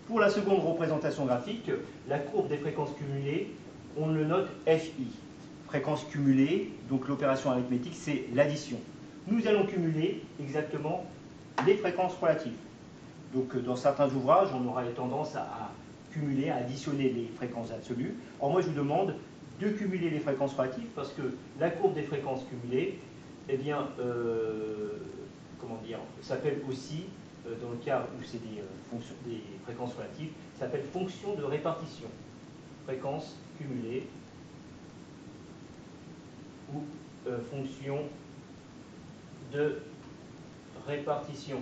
Pour la seconde représentation graphique, la courbe des fréquences cumulées, on le note FI. Fréquence cumulée, donc l'opération arithmétique, c'est l'addition. Nous allons cumuler exactement les fréquences relatives. Donc dans certains ouvrages, on aura tendance à cumuler, à additionner les fréquences absolues. Or moi je vous demande de cumuler les fréquences relatives parce que la courbe des fréquences cumulées, eh bien, comment dire, s'appelle aussi, dans le cas où c'est des fréquences relatives, s'appelle fonction de répartition. Fréquence cumulée ou fonction de répartition.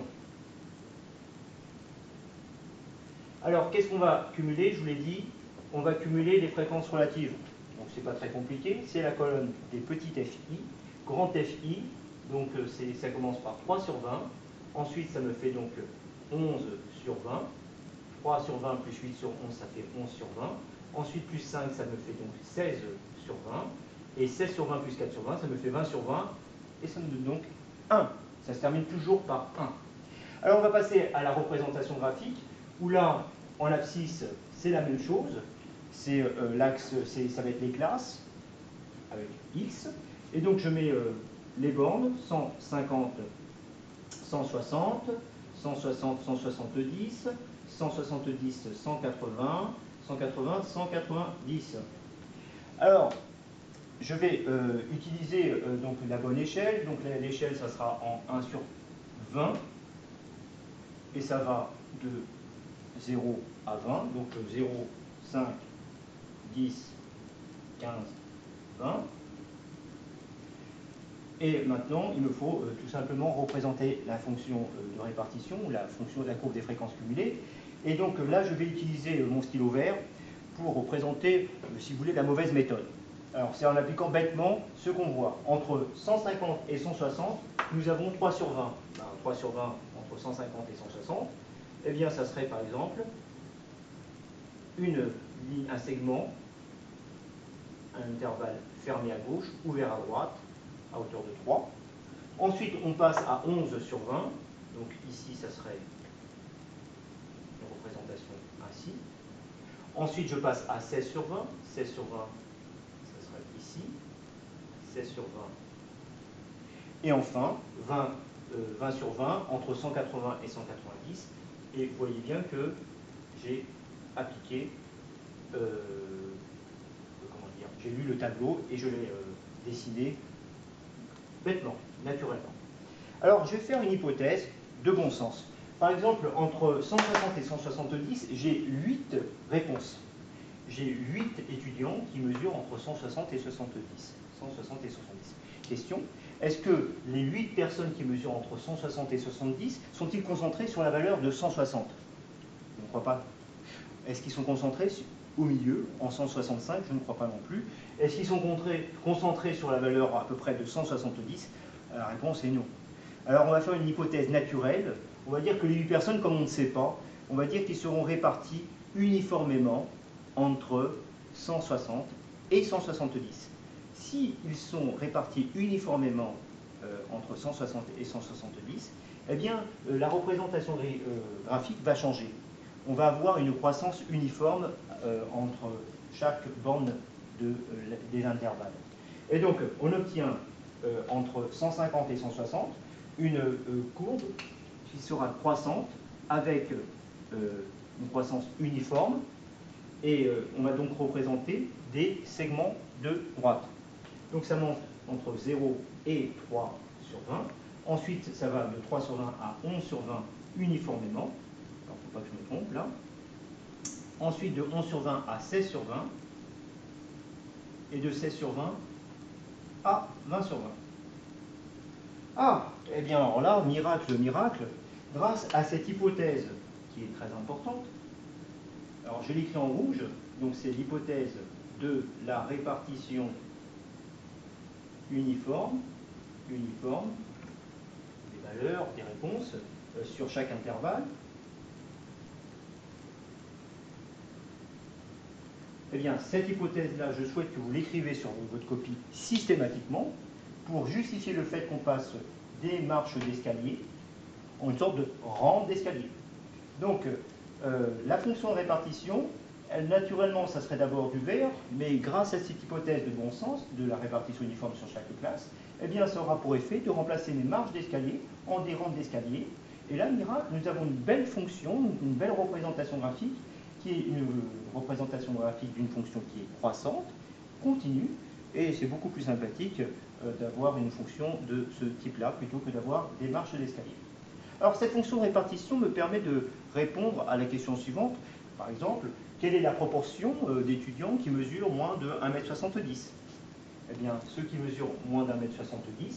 Alors, qu'est-ce qu'on va cumuler? Je vous l'ai dit, on va cumuler les fréquences relatives. Donc, c'est pas très compliqué. C'est la colonne des petites FI, grand FI. Donc, ça commence par 3 sur 20. Ensuite, ça me fait donc 11 sur 20. 3 sur 20 plus 8 sur 11, ça fait 11 sur 20. Ensuite, plus 5, ça me fait donc 16 sur 20. Et 16 sur 20 plus 4 sur 20, ça me fait 20 sur 20. Et ça me donne donc 1. Ça se termine toujours par 1. Alors, on va passer à la représentation graphique, où là, en abscisse, c'est la même chose. C'est l'axe, ça va être les classes, avec X. Et donc, je mets les bornes, 150, 160, 160, 170, 170, 180, 180, 190. Alors, je vais utiliser donc la bonne échelle. Donc l'échelle, ça sera en 1 sur 20. Et ça va de 0 à 20. Donc 0, 5, 10, 15, 20. Et maintenant, il me faut tout simplement représenter la fonction de répartition, ou la fonction de la courbe des fréquences cumulées. Et donc là, je vais utiliser mon stylo vert pour représenter, si vous voulez, la mauvaise méthode. Alors, c'est en appliquant bêtement ce qu'on voit. Entre 150 et 160, nous avons 3 sur 20. Ben, 3 sur 20 entre 150 et 160, eh bien, ça serait par exemple un segment, un intervalle fermé à gauche, ouvert à droite, à hauteur de 3. Ensuite, on passe à 11 sur 20. Donc ici, ça serait une représentation ainsi. Ensuite, je passe à 16 sur 20. 16 sur 20, ça serait ici. 16 sur 20. Et enfin, 20 sur 20 entre 180 et 190. Et vous voyez bien que j'ai appliqué, comment dire, j'ai lu le tableau et je l'ai dessiné bêtement, naturellement. Alors, je vais faire une hypothèse de bon sens. Par exemple, entre 160 et 170, j'ai 8 réponses. J'ai 8 étudiants qui mesurent entre 160 et 70. 160 et 70. Question, est-ce que les 8 personnes qui mesurent entre 160 et 70 sont-ils concentrés sur la valeur de 160? Je ne crois pas. Est-ce qu'ils sont concentrés au milieu, en 165? Je ne crois pas non plus. Est-ce qu'ils sont concentrés sur la valeur à peu près de 170? La réponse est non. Alors on va faire une hypothèse naturelle. On va dire que les 8 personnes, comme on ne sait pas, on va dire qu'ils seront répartis uniformément entre 160 et 170. S'ils sont répartis uniformément entre 160 et 170, eh bien la représentation graphique va changer. On va avoir une croissance uniforme entre chaque borne des intervalles. Et donc on obtient entre 150 et 160 une courbe qui sera croissante avec une croissance uniforme. Et on va donc représenter des segments de droite. Donc ça monte entre 0 et 3 sur 20. Ensuite, ça va de 3 sur 20 à 11 sur 20 uniformément. Alors, il ne faut pas que je me trompe là. Ensuite, de 11 sur 20 à 16 sur 20. Et de 16 sur 20 à 20 sur 20. Ah, eh bien alors là, miracle, miracle, grâce à cette hypothèse qui est très importante. Alors je l'écris en rouge, donc c'est l'hypothèse de la répartition uniforme des valeurs, des réponses sur chaque intervalle. Eh bien, cette hypothèse-là, je souhaite que vous l'écrivez sur votre copie systématiquement pour justifier le fait qu'on passe des marches d'escalier en une sorte de rampe d'escalier. Donc, La fonction de répartition, naturellement, ça serait d'abord du vert, mais grâce à cette hypothèse de bon sens, de la répartition uniforme sur chaque classe, eh bien, ça aura pour effet de remplacer mes marges d'escalier en des rampes d'escalier. Et là, miracle, nous avons une belle fonction, une belle représentation graphique, qui est une représentation graphique d'une fonction qui est croissante, continue, et c'est beaucoup plus sympathique d'avoir une fonction de ce type-là plutôt que d'avoir des marches d'escalier. Alors cette fonction de répartition me permet de répondre à la question suivante. Par exemple, quelle est la proportion d'étudiants qui mesurent moins de 1,70 m? Eh bien, ceux qui mesurent moins d'1,70 m,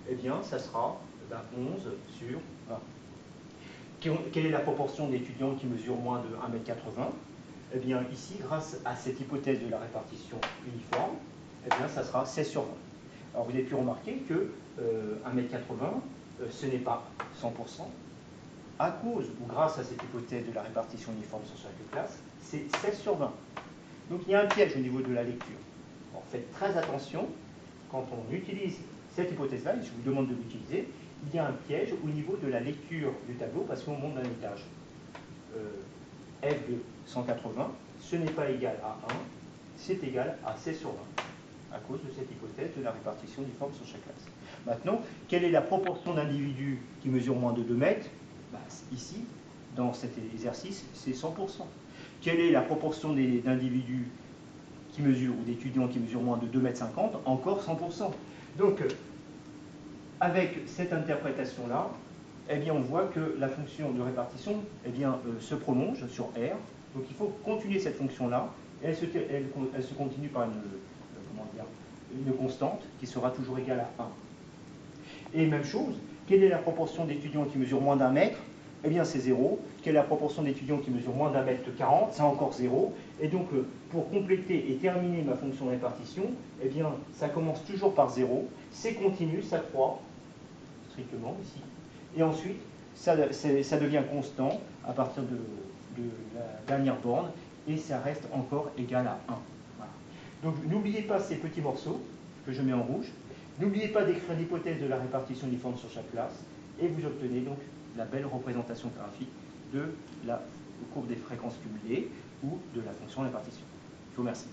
eh bien, ça sera 11 sur 20. Quelle est la proportion d'étudiants qui mesurent moins de 1,80 m? Eh bien, ici, grâce à cette hypothèse de la répartition uniforme, eh bien, ça sera 16 sur 20. Alors, vous avez pu remarquer que 1,80 m, ce n'est pas 100%. À cause ou grâce à cette hypothèse de la répartition uniforme sur chaque classe, c'est 16 sur 20. Donc, il y a un piège au niveau de la lecture. Alors, faites très attention quand on utilise cette hypothèse-là, et je vous demande de l'utiliser, il y a un piège au niveau de la lecture du tableau parce qu'on monte d'un étage. F de 180, ce n'est pas égal à 1, c'est égal à 16 sur 20, à cause de cette hypothèse de la répartition uniforme sur chaque classe. Maintenant, quelle est la proportion d'individus qui mesurent moins de 2 mètres? Ici, dans cet exercice, c'est 100%. Quelle est la proportion d'individus qui mesurent, ou d'étudiants qui mesurent moins de 2,50 m? Encore 100%. Donc, avec cette interprétation-là, eh bien, on voit que la fonction de répartition se prolonge sur R. Donc il faut continuer cette fonction-là. Elle se continue par une constante qui sera toujours égale à 1. Et même chose, quelle est la proportion d'étudiants qui mesurent moins d'1 mètre? Eh bien, c'est 0. Quelle est la proportion d'étudiants qui mesurent moins d'1,40 m? C'est encore 0. Et donc, pour compléter et terminer ma fonction de répartition, eh bien, ça commence toujours par 0. C'est continu, ça croît, strictement ici. Et ensuite, ça devient constant à partir de la dernière borne, et ça reste encore égal à 1. Voilà. Donc, n'oubliez pas ces petits morceaux que je mets en rouge. N'oubliez pas d'écrire l'hypothèse de la répartition uniforme sur chaque classe, et vous obtenez donc la belle représentation graphique de la courbe des fréquences cumulées ou de la fonction de répartition. Je vous remercie.